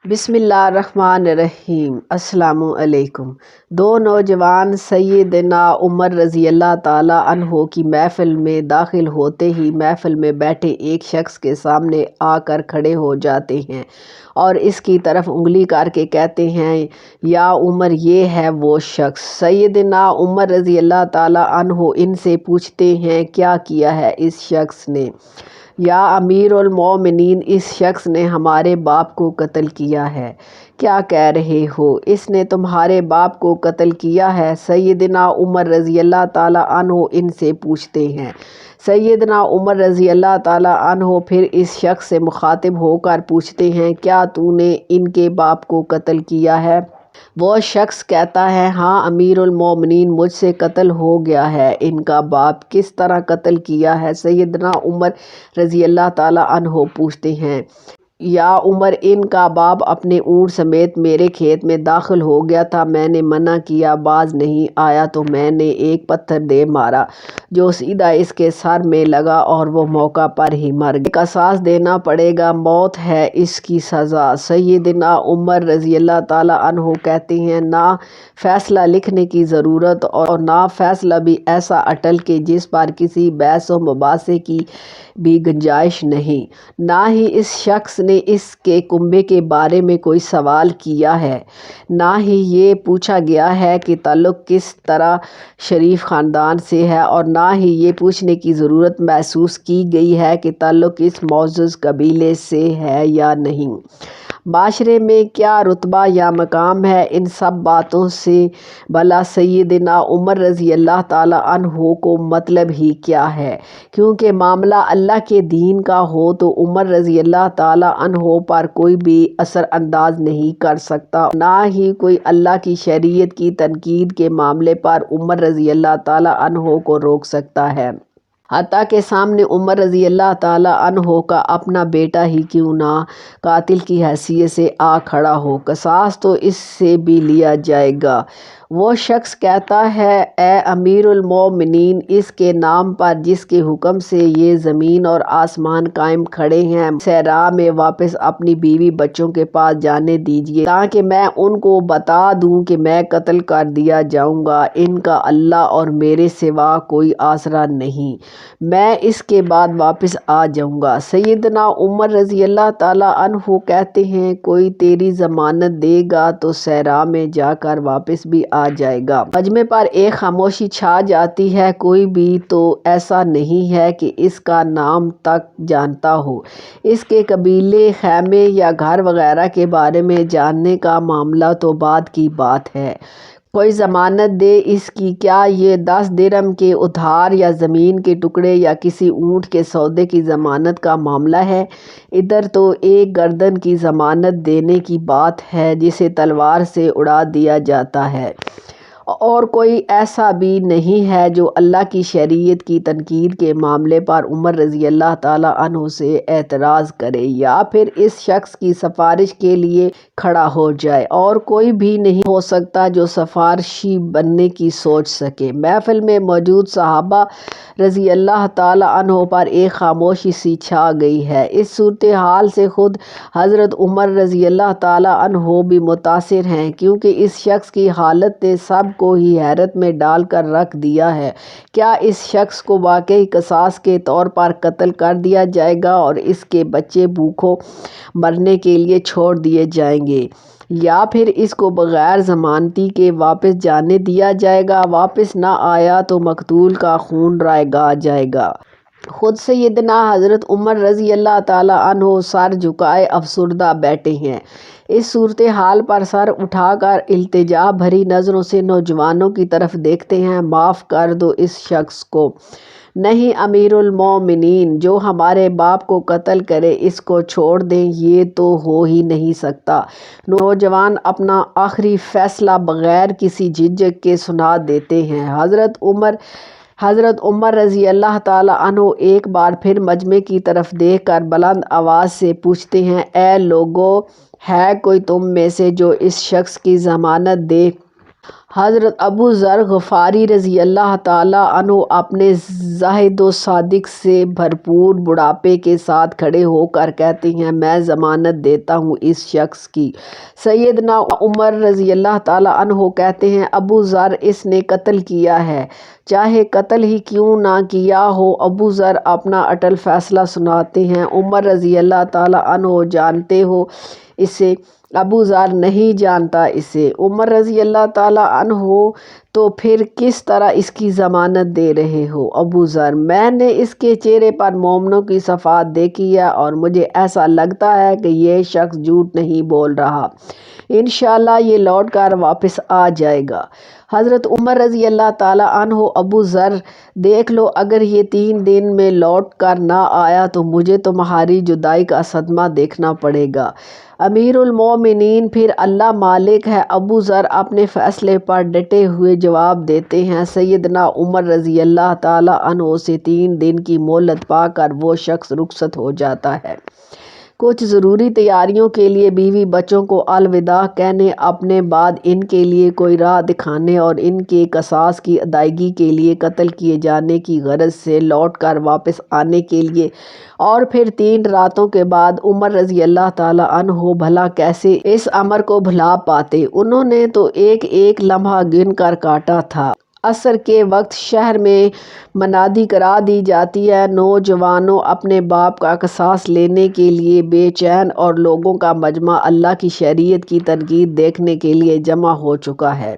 بسم اللہ الرحمن الرحیم۔ السلام علیکم۔ دو نوجوان سیدنا عمر رضی اللہ تعالیٰ عنہ کی محفل میں داخل ہوتے ہی محفل میں بیٹھے ایک شخص کے سامنے آ کر کھڑے ہو جاتے ہیں اور اس کی طرف انگلی کر کے کہتے ہیں، یا عمر، یہ ہے وہ شخص۔ سیدنا عمر رضی اللہ تعالیٰ عنہ ان سے پوچھتے ہیں، کیا کیا ہے اس شخص نے؟ یا امیر المومنین، اس شخص نے ہمارے باپ کو قتل کیا ہے۔ کیا کہہ رہے ہو؟ اس نے تمہارے باپ کو قتل کیا ہے؟ سیدنا عمر رضی اللہ تعالیٰ عنہ ان سے پوچھتے ہیں۔ سیدنا عمر رضی اللہ تعالیٰ عنہ پھر اس شخص سے مخاطب ہو کر پوچھتے ہیں، کیا تو نے ان کے باپ کو قتل کیا ہے؟ وہ شخص کہتا ہے، ہاں امیر المومنین، مجھ سے قتل ہو گیا ہے۔ ان کا باپ کس طرح قتل کیا ہے؟ سیدنا عمر رضی اللہ تعالیٰ عنہ پوچھتے ہیں، یا عمر، ان کا باپ اپنے اونٹ سمیت میرے کھیت میں داخل ہو گیا تھا۔ میں نے منع کیا، باز نہیں آیا تو میں نے ایک پتھر دے مارا جو سیدھا اس کے سر میں لگا اور وہ موقع پر ہی مر گیا۔ قصاص دینا پڑے گا، موت ہے اس کی سزا۔ سیدنا عمر رضی اللہ تعالیٰ عنہ کہتے ہیں، نہ فیصلہ لکھنے کی ضرورت اور نہ فیصلہ بھی ایسا اٹل کہ جس پر کسی بحث و مباحثے کی بھی گنجائش نہیں۔ نہ ہی اس شخص نے اس کے کنبے کے بارے میں کوئی سوال کیا ہے، نہ ہی یہ پوچھا گیا ہے کہ تعلق کس طرح شریف خاندان سے ہے، اور نہ ہی یہ پوچھنے کی ضرورت محسوس کی گئی ہے کہ تعلق اس معزز قبیلے سے ہے یا نہیں، معاشرے میں کیا رتبہ یا مقام ہے۔ ان سب باتوں سے بھلا سیدنا عمر رضی اللہ تعالیٰ عنہ کو مطلب ہی کیا ہے؟ کیونکہ معاملہ اللہ کے دین کا ہو تو عمر رضی اللہ تعالیٰ عنہ پر کوئی بھی اثر انداز نہیں کر سکتا، نہ ہی کوئی اللہ کی شریعت کی تنقید کے معاملے پر عمر رضی اللہ تعالیٰ عنہ کو روک سکتا ہے، حتیٰ کہ سامنے عمر رضی اللہ تعالیٰ عنہ کا اپنا بیٹا ہی کیوں نہ قاتل کی حیثیت سے آ کھڑا ہو، قصاص تو اس سے بھی لیا جائے گا۔ وہ شخص کہتا ہے، اے امیر المومنین، اس کے نام پر جس کے حکم سے یہ زمین اور آسمان قائم کھڑے ہیں، صحرا میں واپس اپنی بیوی بچوں کے پاس جانے دیجیے تاکہ میں ان کو بتا دوں کہ میں قتل کر دیا جاؤں گا۔ ان کا اللہ اور میرے سوا کوئی آسرا نہیں، میں اس کے بعد واپس آ جاؤں گا۔ سیدنا عمر رضی اللہ تعالیٰ عنہ کہتے ہیں، کوئی تیری ضمانت دے گا تو صحرا میں جا کر واپس بھی آ جائے گا۔ مجمع پر ایک خاموشی چھا جاتی ہے، کوئی بھی تو ایسا نہیں ہے کہ اس کا نام تک جانتا ہو۔ اس کے قبیلے، خیمے یا گھر وغیرہ کے بارے میں جاننے کا معاملہ تو بعد کی بات ہے۔ کوئی ضمانت دے اس کی، کیا یہ 10 درہم کے ادھار یا زمین کے ٹکڑے یا کسی اونٹ کے سودے کی ضمانت کا معاملہ ہے؟ ادھر تو ایک گردن کی ضمانت دینے کی بات ہے جسے تلوار سے اڑا دیا جاتا ہے، اور کوئی ایسا بھی نہیں ہے جو اللہ کی شریعت کی تنقید کے معاملے پر عمر رضی اللہ تعالیٰ عنہ سے اعتراض کرے یا پھر اس شخص کی سفارش کے لیے کھڑا ہو جائے، اور کوئی بھی نہیں ہو سکتا جو سفارشی بننے کی سوچ سکے۔ محفل میں موجود صحابہ رضی اللہ تعالیٰ عنہ پر ایک خاموشی سی چھا گئی ہے۔ اس صورتحال سے خود حضرت عمر رضی اللہ تعالیٰ عنہ بھی متاثر ہیں، کیونکہ اس شخص کی حالت نے سب کو ہی حیرت میں ڈال کر رکھ دیا ہے۔ کیا اس شخص کو واقعی قصاص کے طور پر قتل کر دیا جائے گا اور اس کے بچے بھوکوں مرنے کے لیے چھوڑ دیے جائیں گے، یا پھر اس کو بغیر ضمانتی کے واپس جانے دیا جائے گا؟ واپس نہ آیا تو مقتول کا خون رائے گاہ جائے گا۔ خود سیدنا حضرت عمر رضی اللہ تعالیٰ عنہ سر جھکائے افسردہ بیٹھے ہیں۔ اس صورتحال پر سر اٹھا کر التجا بھری نظروں سے نوجوانوں کی طرف دیکھتے ہیں، معاف کر دو اس شخص کو۔ نہیں امیر المومنین، جو ہمارے باپ کو قتل کرے اس کو چھوڑ دیں، یہ تو ہو ہی نہیں سکتا۔ نوجوان اپنا آخری فیصلہ بغیر کسی جھجک کے سنا دیتے ہیں۔ حضرت عمر رضی اللہ تعالیٰ عنہ ایک بار پھر مجمع کی طرف دیکھ کر بلند آواز سے پوچھتے ہیں، اے لوگو، ہے کوئی تم میں سے جو اس شخص کی ضمانت دے حضرت ابو ذر غفاری رضی اللہ تعالیٰ عنہ اپنے زاہد و صادق سے بھرپور بڑھاپے کے ساتھ کھڑے ہو کر کہتے ہیں، میں ضمانت دیتا ہوں اس شخص کی۔ سیدنا عمر رضی اللہ تعالیٰ عنہ کہتے ہیں، ابو ذر اس نے قتل کیا ہے، چاہے قتل ہی کیوں نہ کیا ہو۔ ابو ذر اپنا اٹل فیصلہ سناتے ہیں، عمر رضی اللہ تعالیٰ عنہ جانتے ہو اسے؟ ابو ذر نہیں جانتا اسے۔ عمر رضی اللہ تعالیٰ عنہ تو پھر کس طرح اس کی ضمانت دے رہے ہو؟ ابو ذر: میں نے اس کے چہرے پر مومنوں کی صفات دیکھی ہے اور مجھے ایسا لگتا ہے کہ یہ شخص جھوٹ نہیں بول رہا، انشاءاللہ یہ لوٹ کر واپس آ جائے گا۔ حضرت عمر رضی اللہ تعالیٰ عنہ: ابو ذر دیکھ لو، اگر یہ 3 دن میں لوٹ کر نہ آیا تو مجھے تمہاری جدائی کا صدمہ دیکھنا پڑے گا۔ امیر المومنین: پھر اللہ مالک ہے۔ ابو ذر اپنے فیصلے پر ڈٹے ہوئے جواب دیتے ہیں۔ سیدنا عمر رضی اللہ تعالیٰ عنہ سے 3 دن کی مہلت پا کر وہ شخص رخصت ہو جاتا ہے۔ کچھ ضروری تیاریوں کے لیے بیوی بچوں کو الوداع کہنے، اپنے بعد ان کے لیے کوئی راہ دکھانے اور ان کے قصاص کی ادائیگی کے لیے قتل کیے جانے کی غرض سے لوٹ کر واپس آنے کے لیے، اور پھر 3 راتوں کے بعد عمر رضی اللہ تعالیٰ عنہ بھلا کیسے اس امر کو بھلا پاتے؟ انہوں نے تو ایک ایک لمحہ گن کر کاٹا تھا۔ عصر کے وقت شہر میں منادی کرا دی جاتی ہے، نوجوانوں اپنے باپ کا قصاص لینے کے لیے بے چین اور لوگوں کا مجمع اللہ کی شریعت کی تنقید دیکھنے کے لیے جمع ہو چکا ہے۔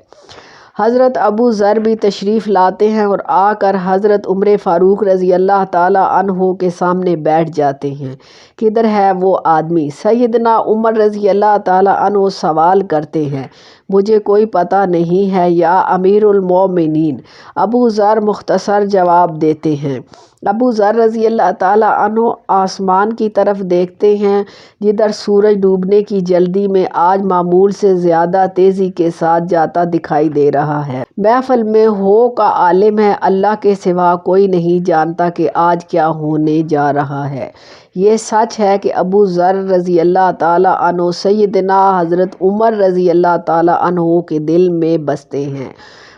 حضرت ابو ذر بھی تشریف لاتے ہیں اور آ کر حضرت عمر فاروق رضی اللہ تعالیٰ عنہ کے سامنے بیٹھ جاتے ہیں۔ کدھر ہے وہ آدمی؟ سیدنا عمر رضی اللہ تعالیٰ عنہ سوال کرتے ہیں، مجھے کوئی پتہ نہیں ہے یا امیر المومنین۔ ابو ذر مختصر جواب دیتے ہیں۔ ابو ذر رضی اللہ تعالیٰ عنہ آسمان کی طرف دیکھتے ہیں، جدھر سورج ڈوبنے کی جلدی میں آج معمول سے زیادہ تیزی کے ساتھ جاتا دکھائی دے رہا ہے۔ محفل میں ہو کا عالم ہے، اللہ کے سوا کوئی نہیں جانتا کہ آج کیا ہونے جا رہا ہے۔ یہ سچ ہے کہ ابو ذر رضی اللہ تعالیٰ عنہ سیدنا حضرت عمر رضی اللہ تعالیٰ عنہ کے دل میں بستے ہیں۔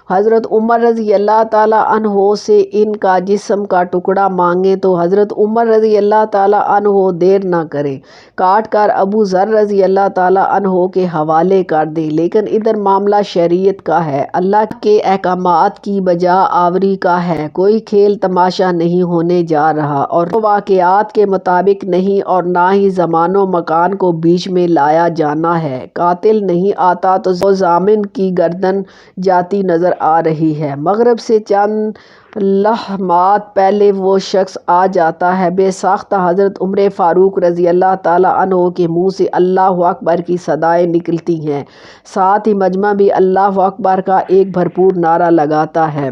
حضرت عمر رضی اللہ تعالیٰ عنہ سے ان کا جسم کا ٹکڑا مانگیں تو حضرت عمر رضی اللہ تعالیٰ عنہ دیر نہ کریں، کاٹ کر ابو ذر رضی اللہ تعالیٰ عنہ کے حوالے کر دیں۔ لیکن ادھر معاملہ شریعت کا ہے، اللہ کے احکامات کی بجا آوری کا ہے، کوئی کھیل تماشا نہیں ہونے جا رہا، اور واقعات کے مطابق نہیں، اور نہ ہی زمان و مکان کو بیچ میں لایا جانا ہے۔ قاتل نہیں آتا تو ضامن کی گردن جاتی نظر آ رہی ہے۔ مغرب سے چند لمحات پہلے وہ شخص آ جاتا ہے۔ بے ساختہ حضرت عمر فاروق رضی اللہ تعالیٰ عنہ کے منہ سے اللہ اکبر کی صدائیں نکلتی ہیں، ساتھ ہی مجمع بھی اللہ اکبر کا ایک بھرپور نعرہ لگاتا ہے۔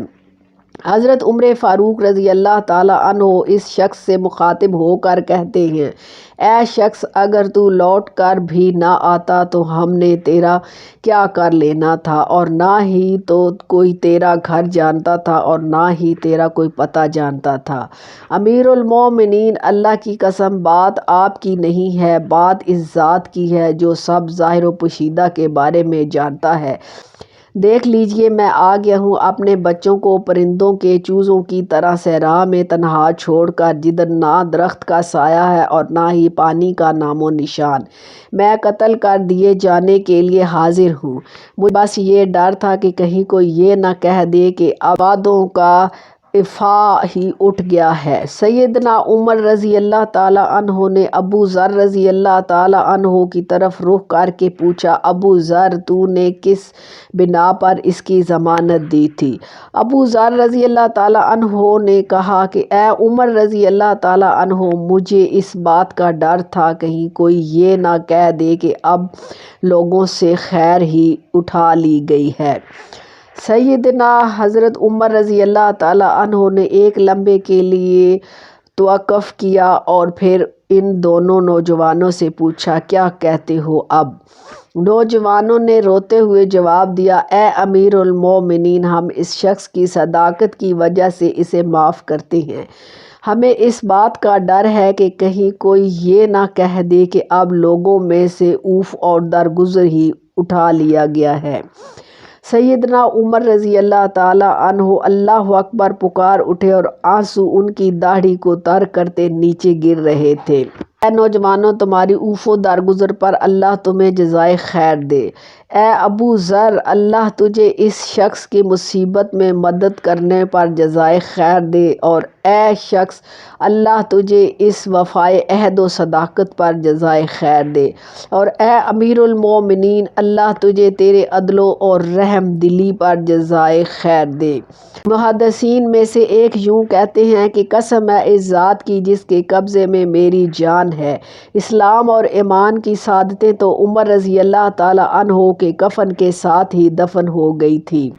حضرت عمر فاروق رضی اللہ تعالیٰ عنہ اس شخص سے مخاطب ہو کر کہتے ہیں، اے شخص، اگر تو لوٹ کر بھی نہ آتا تو ہم نے تیرا کیا کر لینا تھا، اور نہ ہی تو کوئی تیرا گھر جانتا تھا اور نہ ہی تیرا کوئی پتہ جانتا تھا۔ امیر المومنین، اللہ کی قسم بات آپ کی نہیں ہے، بات اس ذات کی ہے جو سب ظاہر و پوشیدہ کے بارے میں جانتا ہے۔ دیکھ لیجئے، میں آ گیا ہوں اپنے بچوں کو پرندوں کے چوزوں کی طرح صحرا میں تنہا چھوڑ کر، جدھر نہ درخت کا سایہ ہے اور نہ ہی پانی کا نام و نشان۔ میں قتل کر دیے جانے کے لیے حاضر ہوں۔ مجھے بس یہ ڈر تھا کہ کہیں کوئی یہ نہ کہہ دے کہ آبادوں کا افعی ہی اٹھ گیا ہے۔ سیدنا عمر رضی اللہ تعالیٰ عنہ نے ابو ذر رضی اللہ تعالیٰ عنہ کی طرف رخ کر کے پوچھا، ابو ذر، تو نے کس بنا پر اس کی ضمانت دی تھی؟ ابو ذر رضی اللہ تعالیٰ عنہ نے کہا کہ اے عمر رضی اللہ تعالیٰ عنہ، مجھے اس بات کا ڈر تھا کہیں کوئی یہ نہ کہہ دے کہ اب لوگوں سے خیر ہی اٹھا لی گئی ہے۔ سیدنا حضرت عمر رضی اللہ تعالیٰ عنہ نے ایک لمحے کے لیے توقف کیا اور پھر ان دونوں نوجوانوں سے پوچھا، کیا کہتے ہو اب؟ نوجوانوں نے روتے ہوئے جواب دیا، اے امیر المومنین، ہم اس شخص کی صداقت کی وجہ سے اسے معاف کرتے ہیں۔ ہمیں اس بات کا ڈر ہے کہ کہیں کوئی یہ نہ کہہ دے کہ اب لوگوں میں سے اوف اور درگزر ہی اٹھا لیا گیا ہے۔ سیدنا عمر رضی اللہ تعالیٰ عنہ اللہ اکبر پکار اٹھے اور آنسو ان کی داڑھی کو تر کرتے نیچے گر رہے تھے۔ اے نوجوانوں، تمہاری اوف و درگزر پر اللہ تمہیں جزائے خیر دے۔ اے ابو ذر، اللہ تجھے اس شخص کی مصیبت میں مدد کرنے پر جزائے خیر دے، اور اے شخص، اللہ تجھے اس وفائے عہد و صداقت پر جزائے خیر دے، اور اے امیر المومنین، اللہ تجھے تیرے عدل اور رحم دلی پر جزائے خیر دے۔ محدثین میں سے ایک یوں کہتے ہیں کہ قسم ہے اس ذات کی جس کے قبضے میں میری جان ہے، اسلام اور ایمان کی سعادتیں تو عمر رضی اللہ تعالیٰ عنہ کے کفن کے ساتھ ہی دفن ہو گئی تھی،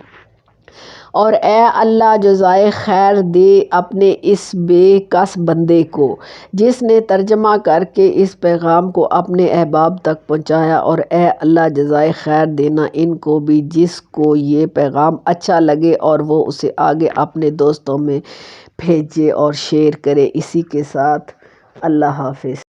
اور اے اللہ جزائے خیر دے اپنے اس بے کس بندے کو جس نے ترجمہ کر کے اس پیغام کو اپنے احباب تک پہنچایا، اور اے اللہ جزائے خیر دینا ان کو بھی جس کو یہ پیغام اچھا لگے اور وہ اسے آگے اپنے دوستوں میں بھیجے اور شیئر کرے۔ اسی کے ساتھ اللہ حافظ۔